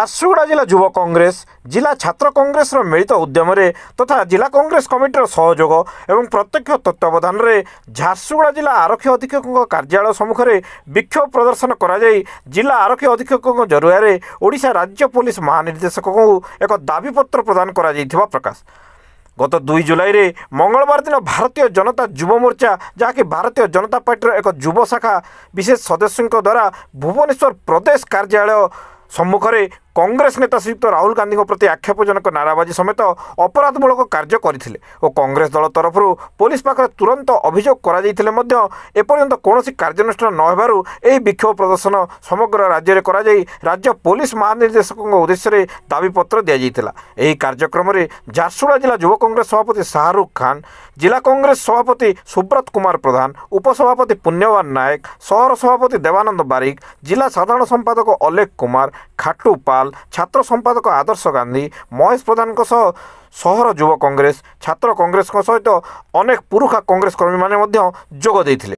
ଝାରସୁଗୁଡ଼ା ଜିଲ୍ଲା ଯୁବ କଂଗ୍ରେସ ଜିଲ୍ଲା ଛାତ୍ର କଂଗ୍ରେସର ମିଳିତ ଉଦ୍ୟମରେ ତଥା ଜିଲ୍ଲା କଂଗ୍ରେସ କମିଟିର ସହଯୋଗ ଏବଂ ପ୍ରତ୍ୟକ୍ଷ ତତ୍ତ୍ୱାବଧାନରେ ଝାରସୁଗୁଡ଼ା ଜିଲ୍ଲା ଆରକ୍ଷୀ ଅଧୀକ୍ଷକଙ୍କ କାର୍ଯ୍ୟାଳୟ ସମ୍ମୁଖରେ ବିକ୍ଷୋଭ ପ୍ରଦର୍ଶନ କରାଯାଇ ଜିଲ୍ଲା ଆରକ୍ଷୀ ଅଧୀକ୍ଷକଙ୍କ ଜରିଆରେ ଓଡ଼ିଶା ରାଜ୍ୟ ପୋଲିସ ମହାନିର୍ଦ୍ଦେଶକଙ୍କୁ ଏକ ଦାବିପତ୍ର ପ୍ରଦାନ କରାଯାଇଥିବା ପ୍ରକାଶ। गत 2 जुलाई मंगलवार दिन भारतीय जनता युव मोर्चा जहाँकि भारतीय जनता पार्टी एक युव शाखा विशेष सदस्यों द्वारा भुवनेश्वर प्रदेश कार्यालय सम्मुखें कांग्रेस नेता श्रीयुक्त राहुल गांधी प्रति आक्षेपजनक नाराबाजी समेत अपराधमूलक कार्य करथिले और कांग्रेस दल तरफ पुलिस पाखे तुरंत अभियोग एपर्यंत कौन कार्यानुष्ठान न होबारु एही विक्षोभ प्रदर्शन समग्र राज्य में कराई राज्य पुलिस महानिर्देशक उद्देश्य दाबीपत्र दिया। एही कार्यक्रम में झारसुगुड़ा जिला युव कांग्रेस सभापति शाहरुख खान, जिला कांग्रेस सभापति सुब्रत कुमार प्रधान, उपसभापति पुण्यवान नायक, सहर सभापति देवानंद बारिक, जिला साधारण संपादक अलेख कुमार, खाटू पाल, छात्र संपादक आदर्श गांधी, महेश प्रधान सहर युव कांग्रेस, छात्र कांग्रेस सहित अनेक पुरुखा कांग्रेस कर्मी माने जोग देइथिले।